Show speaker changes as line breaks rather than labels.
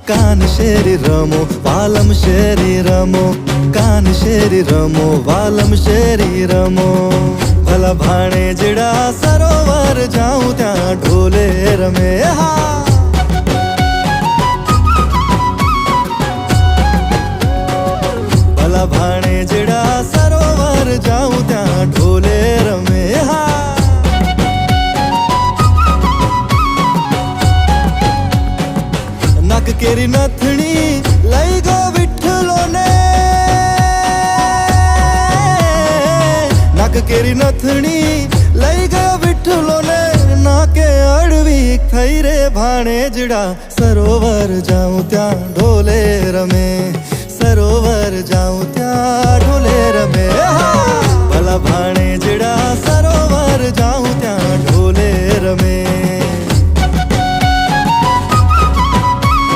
કાન શેરી રમો વાલમ શેરી રમો, કાન શેરી રમો વાલમ શેરી રમો. ભલા ભાણેજડા સરોવર જાઉં ત્યાં ઢોલે રમે. હા ભલા ભાણેજડા સરોવર જાઉં ત્યાં ઢોલે રમે. હા નક કેરી નથણી લઈ ગો વિઠ્ઠલો ને, નક કેરી નથણી લઈ ગયો વિઠ્ઠલો ને. નાકે અડવી થઈ રે ભાણેજડા સરોવર જાઉં ત્યાં ઢોલે રમે, સરોવર જાઉં